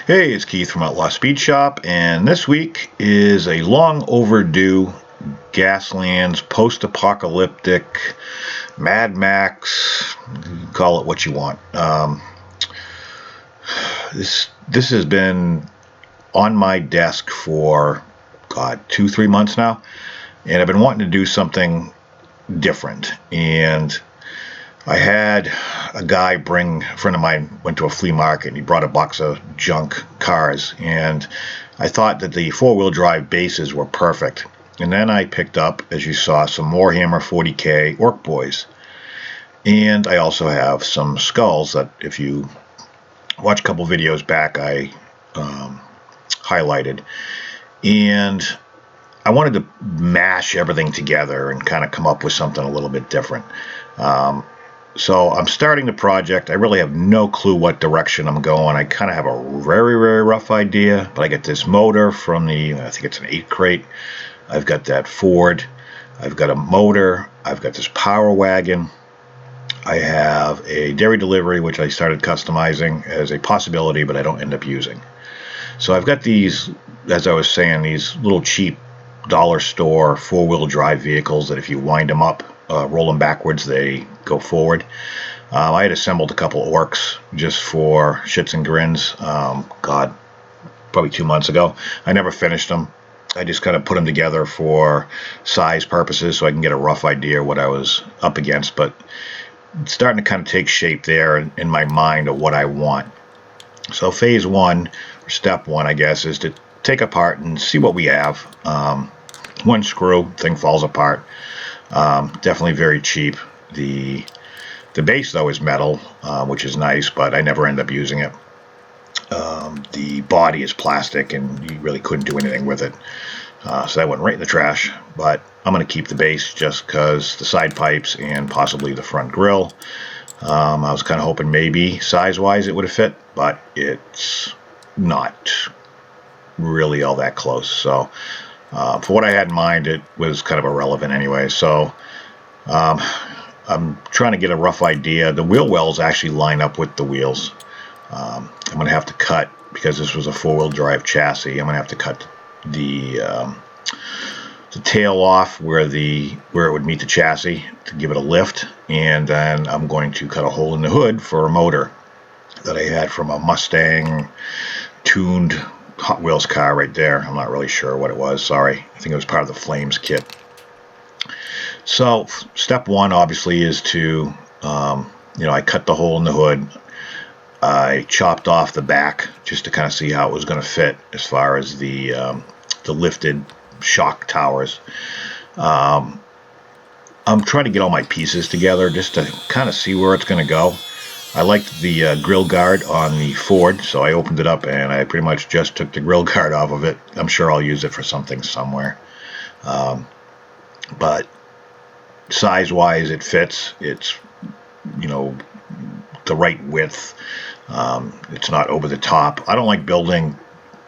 Hey, it's Keith from Outlaw Speed Shop, and this week is a long overdue Gaslands post-apocalyptic Mad Max. Call it what you want. This has been on my desk for 2-3 months now, and I've been wanting to do something different. And I had a friend of mine went to a flea market and he brought a box of junk cars, and I thought that the four-wheel drive bases were perfect. And then I picked up, as you saw, some Warhammer 40K Orc Boys. And I also have some skulls that, if you watch a couple videos back, I highlighted. And I wanted to mash everything together and kind of come up with something a little bit different. So I'm starting the project. I really have no clue what direction I'm going. I kind of have a very, very rough idea, but I get this motor from I think it's an 8 crate. I've got that Ford. I've got a motor. I've got this Power Wagon. I have a dairy delivery, which I started customizing as a possibility, but I don't end up using. So I've got these, as I was saying, these little cheap dollar store four-wheel drive vehicles that if you wind them up, roll them backwards, they go forward. I had assembled a couple orcs just for shits and grins, probably 2 months ago. I never finished them. I just kind of put them together for size purposes so I can get a rough idea of what I was up against, but it's starting to kind of take shape there in my mind of what I want. So phase one, or step one, I guess, is to take apart and see what we have. One screw, thing falls apart. Definitely very cheap. The base, though, is metal, which is nice, but I never end up using it. The body is plastic, and you really couldn't do anything with it. So that went right in the trash, but I'm going to keep the base just because the side pipes and possibly the front grille. I was kind of hoping maybe size-wise it would have fit, but it's not really all that close. So for what I had in mind, it was kind of irrelevant anyway. So I'm trying to get a rough idea. The wheel wells actually line up with the wheels. I'm going to have to cut, because this was a four-wheel drive chassis, I'm going to have to cut the tail off where it would meet the chassis to give it a lift, and then I'm going to cut a hole in the hood for a motor that I had from a Mustang tuned Hot Wheels car right there. I'm not really sure what it was. Sorry. I think it was part of the Flames kit. So step one obviously is to, I cut the hole in the hood. I chopped off the back just to kind of see how it was going to fit as far as the lifted shock towers. I'm trying to get all my pieces together just to kind of see where it's going to go. I liked the grill guard on the Ford, so I opened it up and I pretty much just took the grill guard off of it. I'm sure I'll use it for something somewhere. But size-wise, it fits. It's, the right width. It's not over the top. I don't like building,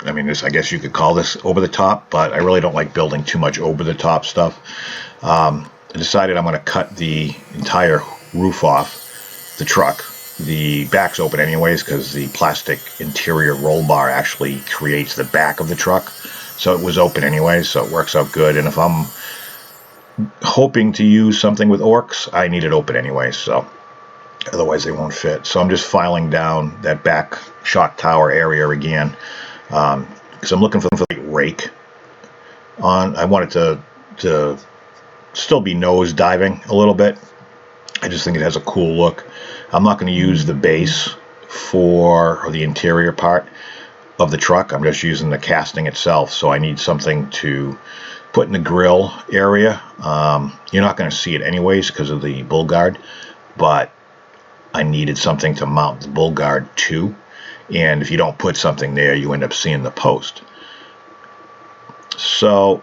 I guess you could call this over the top, but I really don't like building too much over the top stuff. I decided I'm going to cut the entire roof off the truck. The back's open anyways because the plastic interior roll bar actually creates the back of the truck. So it was open anyways, so it works out good. And if I'm hoping to use something with orcs, I need it open anyway, so otherwise they won't fit. So I'm just filing down that back shock tower area again, because I'm looking for the rake on. I want it to still be nose diving a little bit. I just think it has a cool look. I'm not going to use the base or the interior part of the truck. I'm just using the casting itself, so I need something to put in the grill area. You're not going to see it anyways because of the bull guard, but I needed something to mount the bull guard to, and if you don't put something there, you end up seeing the post. So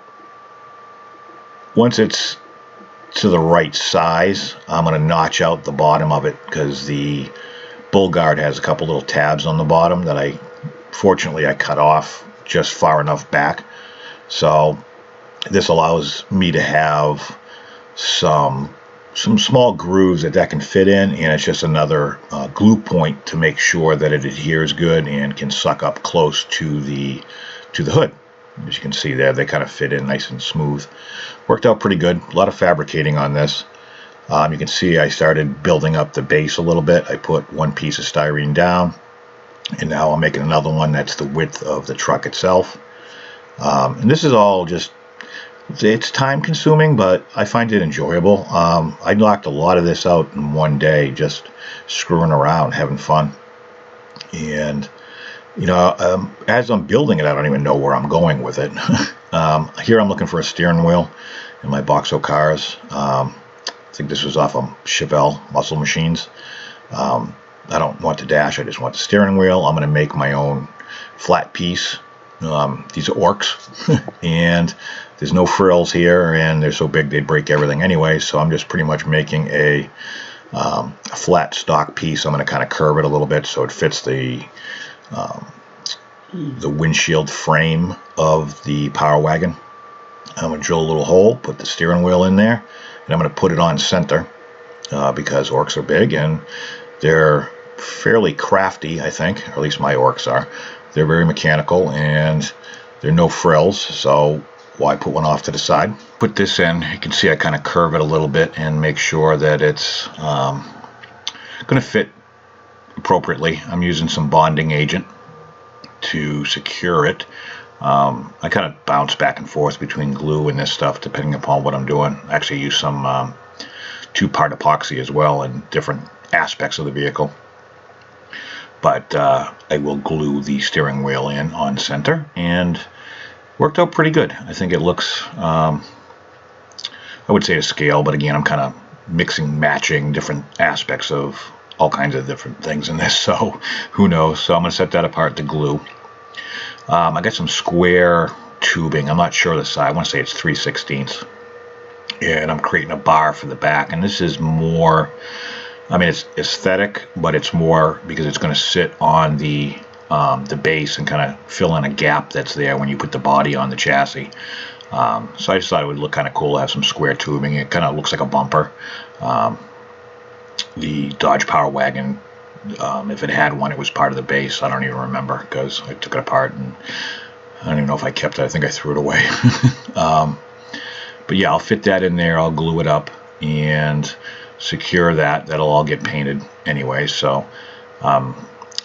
once it's to the right size, I'm going to notch out the bottom of it because the bull guard has a couple little tabs on the bottom that fortunately I cut off just far enough back. So this allows me to have some some small grooves that can fit in, and it's just another glue point to make sure that it adheres good and can suck up close to the hood. As you can see there, they kind of fit in nice and smooth. Worked out pretty good. A lot of fabricating on this. You can see I started building up the base a little bit. I put one piece of styrene down, and now I'm making another one that's the width of the truck itself. And this is all just, it's time consuming, but I find it enjoyable. I knocked a lot of this out in one day, just screwing around, having fun. And, you know, as I'm building it, I don't even know where I'm going with it. Here I'm looking for a steering wheel in my Boxo cars. I think this was off of Chevelle Muscle Machines. I don't want the dash, I just want the steering wheel. I'm going to make my own flat piece. These are orcs, and there's no frills here, and they're so big they'd break everything anyway, so I'm just pretty much making a flat stock piece. I'm going to kind of curve it a little bit so it fits the windshield frame of the Power Wagon. I'm going to drill a little hole, put the steering wheel in there, and I'm going to put it on center because orcs are big and they're fairly crafty, I think, or at least my orcs are. They're very mechanical and there are no frills, so why put one off to the side? Put this in. You can see I kind of curve it a little bit and make sure that it's going to fit appropriately. I'm using some bonding agent to secure it. I kind of bounce back and forth between glue and this stuff depending upon what I'm doing. I actually use some two-part epoxy as well in different aspects of the vehicle. But I will glue the steering wheel in on center, and worked out pretty good. I think it looks, I would say a scale, but again, I'm kind of mixing, matching different aspects of all kinds of different things in this, so who knows. So I'm going to set that apart to glue. I got some square tubing. I'm not sure the size. I want to say it's 3/16, and I'm creating a bar for the back. And this is more, I mean, it's aesthetic, but it's more because it's going to sit on the base and kind of fill in a gap that's there when you put the body on the chassis. So I just thought it would look kind of cool to have some square tubing. It kind of looks like a bumper. The Dodge Power Wagon, if it had one, it was part of the base. I don't even remember because I took it apart and I don't even know if I kept it. I think I threw it away. But yeah, I'll fit that in there. I'll glue it up and secure that. That'll all get painted anyway. So I'm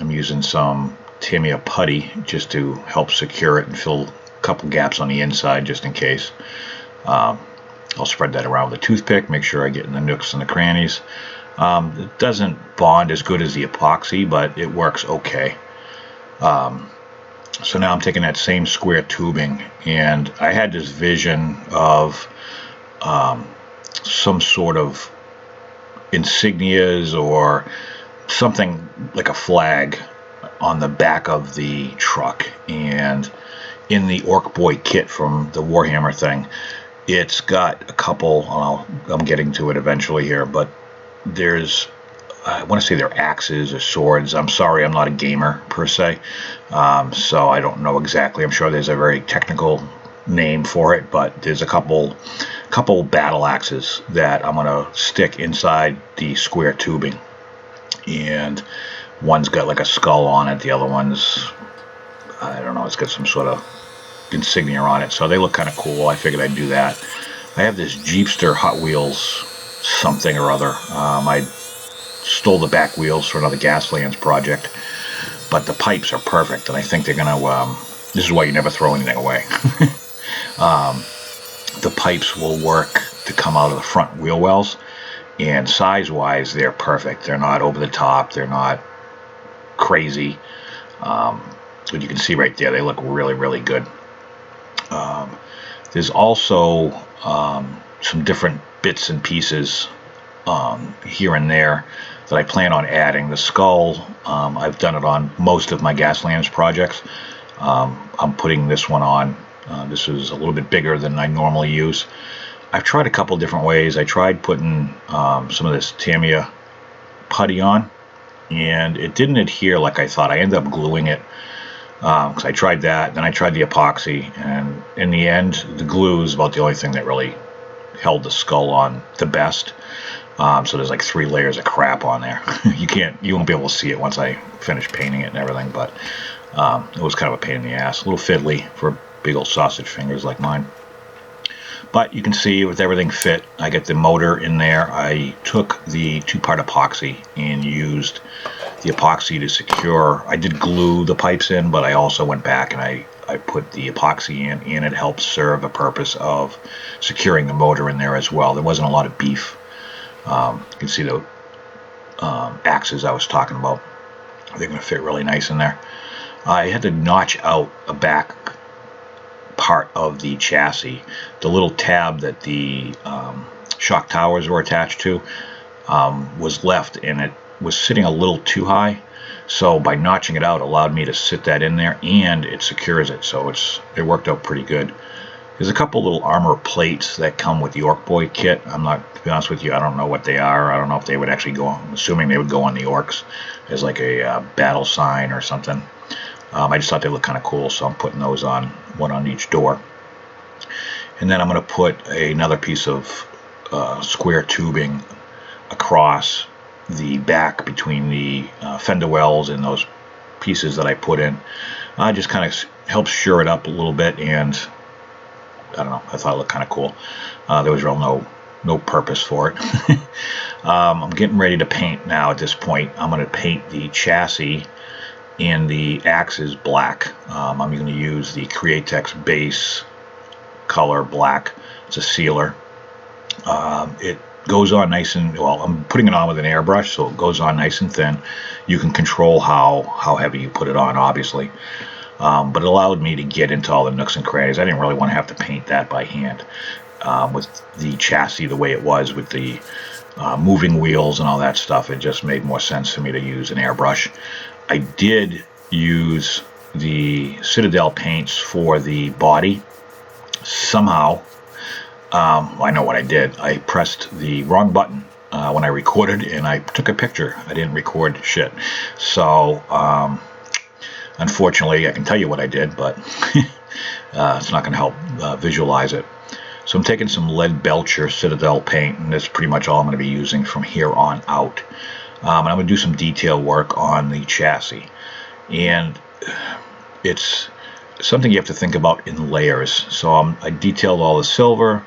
using some Tamiya putty just to help secure it and fill a couple gaps on the inside just in case. I'll spread that around with a toothpick, make sure I get in the nooks and the crannies. It doesn't bond as good as the epoxy, but it works okay. So now I'm taking that same square tubing, and I had this vision of some sort of insignias or something like a flag on the back of the truck. And in the Orc Boy kit from the Warhammer thing, it's got a couple, I'm getting to it eventually here, but there's, I want to say they're axes or swords. I'm sorry, I'm not a gamer per se, so I don't know exactly. I'm sure there's a very technical name for it, but there's a couple battle axes that I'm going to stick inside the square tubing. And one's got like a skull on it, the other one's, I don't know, it's got some sort of insignia on it, so they look kind of cool. I figured I'd do that. I have this Jeepster Hot Wheels something or other. I stole the back wheels for another Gaslands project, but the pipes are perfect, and I think they're gonna, this is why you never throw anything away. The pipes will work to come out of the front wheel wells, and size-wise, they're perfect. They're not over the top, they're not crazy. But you can see right there, they look really, really good. There's also some different bits and pieces here and there that I plan on adding. The skull, I've done it on most of my Gaslands projects. I'm putting this one on. This is a little bit bigger than I normally use. I've tried a couple different ways. I tried putting some of this Tamiya putty on, and it didn't adhere like I thought. I ended up gluing it because I tried that, then I tried the epoxy, and in the end, the glue is about the only thing that really held the skull on the best. So there's like 3 layers of crap on there. You won't be able to see it once I finish painting it and everything, but it was kind of a pain in the ass. A little fiddly for big old sausage fingers like mine. But you can see with everything fit, I get the motor in there. I took the 2-part epoxy and used the epoxy to secure. I did glue the pipes in, but I also went back and I put the epoxy in, and it helps serve a purpose of securing the motor in there as well. There wasn't a lot of beef. You can see the axes I was talking about. They're going to fit really nice in there. I had to notch out a back part of the chassis. The little tab that the shock towers were attached to was left, and it was sitting a little too high. So by notching it out allowed me to sit that in there, and it secures it. So it worked out pretty good. There's a couple little armor plates that come with the Orc Boy kit. I'm not, to be honest with you, I don't know what they are. I don't know if they would actually go on. I'm assuming they would go on the Orcs as like a battle sign or something. I just thought they looked kind of cool, so I'm putting those on, one on each door. And then I'm going to put another piece of square tubing across the back between the fender wells and those pieces that I put in. Just kind of helps sure it up a little bit, and I don't know, I thought it looked kind of cool. There was real no purpose for it. I'm getting ready to paint now at this point. I'm going to paint the chassis and the axes black. I'm going to use the Createx base color black. It's a sealer. It goes on nice and, well, I'm putting it on with an airbrush, so it goes on nice and thin. You can control how heavy you put it on, obviously. But it allowed me to get into all the nooks and crannies. I didn't really want to have to paint that by hand. With the chassis the way it was, with the moving wheels and all that stuff, it just made more sense for me to use an airbrush. I did use the Citadel paints for the body. Somehow, I know what I did. I pressed the wrong button when I recorded, and I took a picture. I didn't record shit. So, unfortunately, I can tell you what I did, but it's not going to help visualize it. So I'm taking some lead Belcher Citadel paint, and that's pretty much all I'm going to be using from here on out. And I'm going to do some detail work on the chassis. And it's something you have to think about in layers. So I detailed all the silver,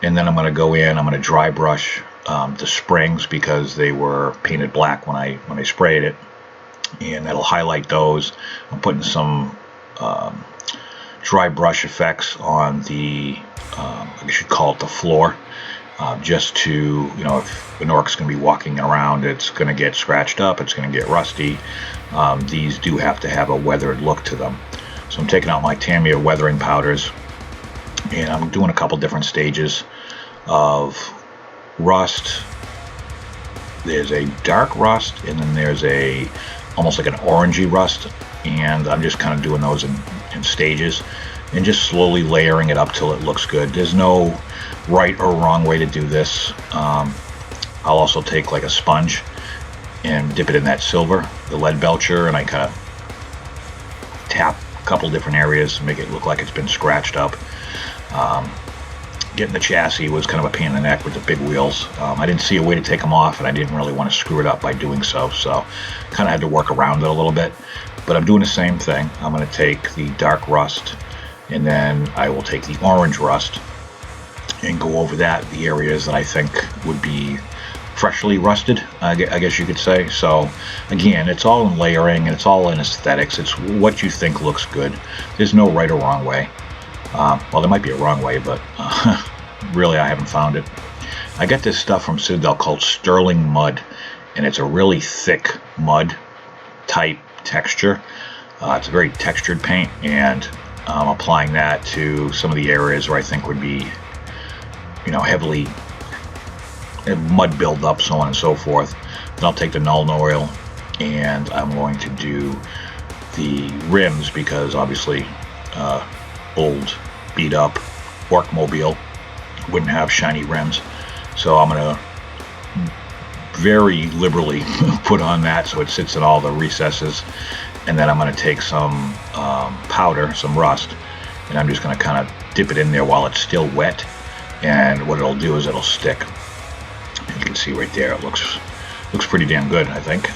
and then I'm going to go in, I'm going to dry brush the springs because they were painted black when I sprayed it. And that'll highlight those. I'm putting some dry brush effects on the, I guess you'd call it the floor, just to, if an orc's going to be walking around, it's going to get scratched up, it's going to get rusty. These do have to have a weathered look to them. So I'm taking out my Tamiya weathering powders, and I'm doing a couple different stages of rust. There's a dark rust, and then there's almost like an orangey rust, and I'm just kind of doing those in stages and just slowly layering it up till it looks good. There's no right or wrong way to do this. I'll also take like a sponge and dip it in that silver, the lead Belcher, and I kind of tap a couple different areas to make it look like it's been scratched up. Getting the chassis was kind of a pain in the neck with the big wheels. I didn't see a way to take them off, and I didn't really want to screw it up by doing so kind of had to work around it a little bit. But I'm doing the same thing. I'm going to take the dark rust, and then I will take the orange rust and go over that, the areas that I think would be freshly rusted, I guess you could say. So again, it's all in layering, and it's all in aesthetics. It's what you think looks good. There's no right or wrong way. Well, there might be a wrong way, but really I haven't found it. I got this stuff from Citadel called Sterling Mud, and it's a really thick mud type texture. It's a very textured paint, and I'm applying that to some of the areas where I think would be, heavily mud buildup, so on and so forth. Then I'll take the Nuln Oil, and I'm going to do the rims, because obviously old beat up Orcmobile wouldn't have shiny rims, so I'm going to very liberally put on that so it sits in all the recesses. And then I'm going to take some powder, some rust, and I'm just going to kind of dip it in there while it's still wet, and what it'll do is it'll stick. You can see right there, it looks pretty damn good, I think.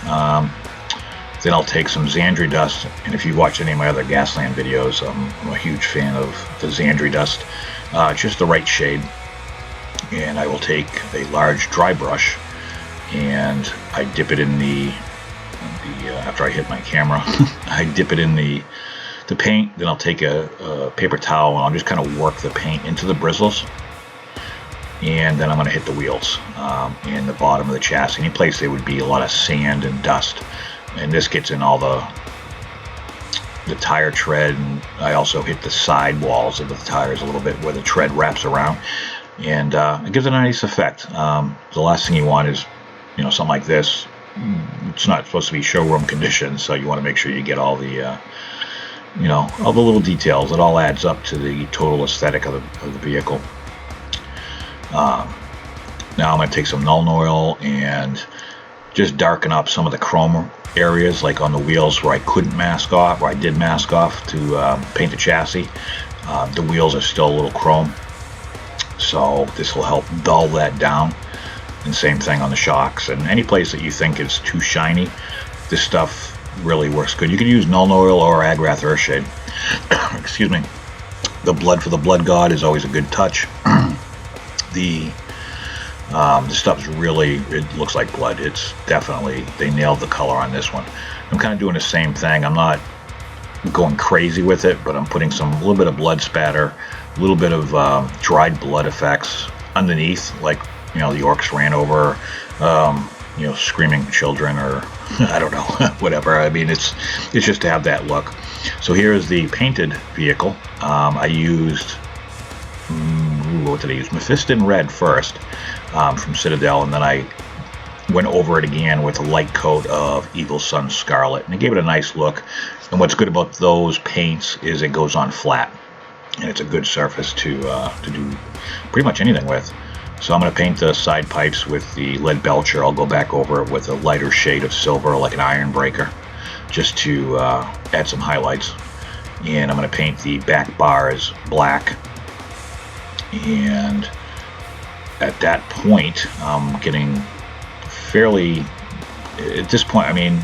Then I'll take some Xandri dust, and if you've watched any of my other Gasland videos, I'm a huge fan of the Xandri dust. Just the right shade. And I will take a large dry brush, and I dip it in the after I hit my camera, I dip it in the paint. Then I'll take a paper towel, and I'll just kind of work the paint into the bristles. And then I'm going to hit the wheels and the bottom of the chassis. Any place there would be a lot of sand and dust. And this gets in all the tire tread, and I also hit the side walls of the tires a little bit where the tread wraps around, and it gives it a nice effect. The last thing you want is, something like this. It's not supposed to be showroom condition, so you want to make sure you get all the, all the little details. It all adds up to the total aesthetic of the vehicle. Now I'm going to take some Nuln Oil and just darken up some of the chrome areas, like on the wheels where I couldn't mask off, where I did mask off to paint the chassis. The wheels are still a little chrome, so this will help dull that down. And same thing on the shocks, and any place that you think is too shiny, this stuff really works good. You can use Nuln Oil or Agrath Earthshade. Excuse me. The blood for the blood god is always a good touch. The stuff's really, it looks like blood. It's definitely, they nailed the color on this one. I'm kind of doing the same thing. I'm not going crazy with it, but I'm putting a little bit of blood spatter, a little bit of dried blood effects underneath, like, the orcs ran over, screaming children, or I don't know, whatever. I mean, it's just to have that look. So here is the painted vehicle. I used, what did I use? Mephiston Red first. From Citadel, and then I went over it again with a light coat of Evil Sun Scarlet, and it gave it a nice look. And what's good about those paints is it goes on flat, and it's a good surface to do pretty much anything with. So I'm going to paint the side pipes with the lead belcher. I'll go back over it with a lighter shade of silver, like an iron breaker, just to add some highlights. And I'm going to paint the back bars black, and at that point, I'm getting fairly, at this point, I mean,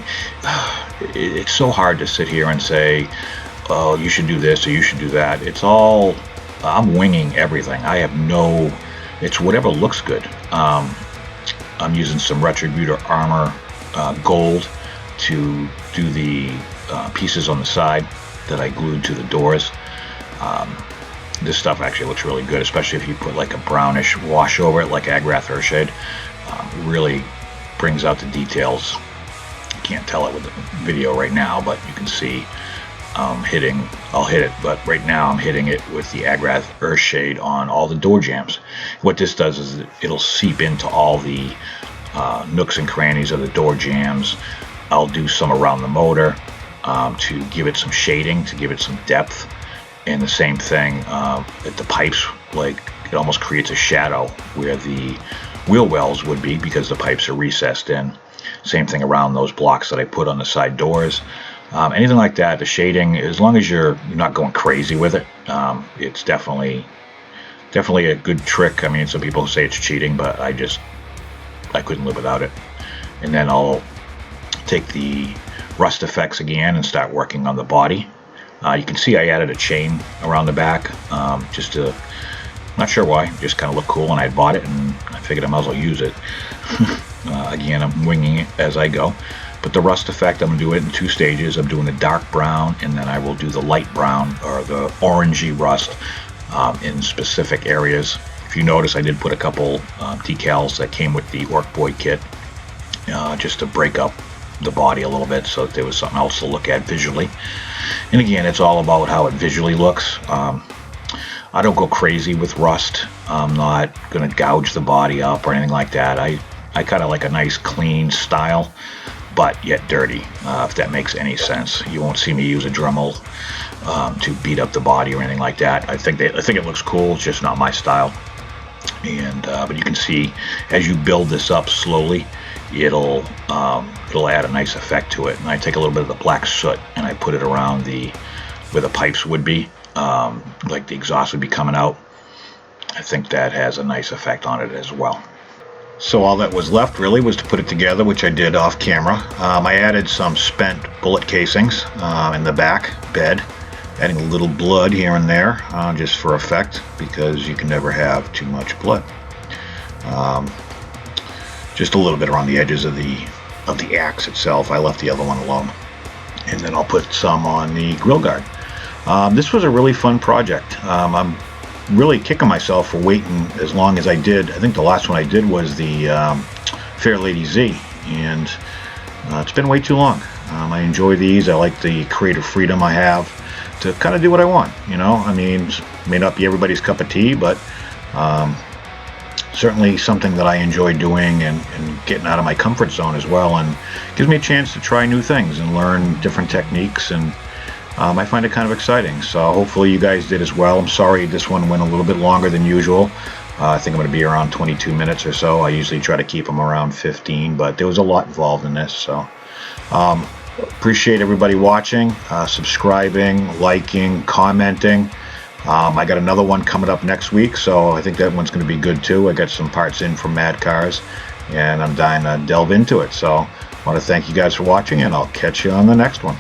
it's so hard to sit here and say, oh, you should do this or you should do that. It's all, I'm winging everything. I have no, it's whatever looks good. I'm using some Retributor Armor gold to do the pieces on the side that I glued to the doors. This stuff actually looks really good, especially if you put like a brownish wash over it, like Agrath Earthshade. Really brings out the details. You can't tell it with the video right now, but you can see I'll hit it, but right now I'm hitting it with the Agrath Earthshade on all the door jambs. What this does is it'll seep into all the nooks and crannies of the door jambs. I'll do some around the motor to give it some shading, to give it some depth. And the same thing at the pipes, like it almost creates a shadow where the wheel wells would be, because the pipes are recessed in. Same thing around those blocks that I put on the side doors. Anything like that, the shading, as long as you're not going crazy with it, it's definitely a good trick. I mean, some people say it's cheating, but I couldn't live without it. And then I'll take the rust effects again and start working on the body. You can see I added a chain around the back, just to, not sure why, just kind of look cool, and I bought it and I figured I might as well use it. Again, I'm winging it as I go. But the rust effect, I'm going to do it in 2 stages. I'm doing the dark brown, and then I will do the light brown, or the orangey rust, in specific areas. If you notice, I did put a couple decals that came with the Orc Boy kit, just to break up the body a little bit so that there was something else to look at visually. And again, it's all about how it visually looks. I don't go crazy with rust. I'm not going to gouge the body up or anything like that. I kind of like a nice clean style, but yet dirty, if that makes any sense. You won't see me use a Dremel to beat up the body or anything like that. I think it looks cool. It's just not my style. And but you can see as you build this up slowly, it'll add a nice effect to it. And I take a little bit of the black soot and I put it around where the pipes would be, like the exhaust would be coming out. I think that has a nice effect on it as well. So all that was left really was to put it together, which I did off camera. I added some spent bullet casings in the back bed, adding a little blood here and there just for effect, because you can never have too much blood. Just a little bit around the edges of the axe itself. I left the other one alone. And then I'll put some on the grill guard. This was a really fun project. I'm really kicking myself for waiting as long as I did. I think the last one I did was the Fair Lady Z, and it's been way too long. I enjoy these. I like the creative freedom I have to kind of do what I want, you know. I mean, it may not be everybody's cup of tea, but certainly something that I enjoy doing, and getting out of my comfort zone as well, and gives me a chance to try new things and learn different techniques, and I find it kind of exciting. So hopefully you guys did as well. I'm sorry this one went a little bit longer than usual. I think I'm going to be around 22 minutes or so. I usually try to keep them around 15, but there was a lot involved in this. So appreciate everybody watching, subscribing, liking, commenting. I got another one coming up next week, so I think that one's going to be good too. I got some parts in from Mad Cars, and I'm dying to delve into it. So I want to thank you guys for watching, and I'll catch you on the next one.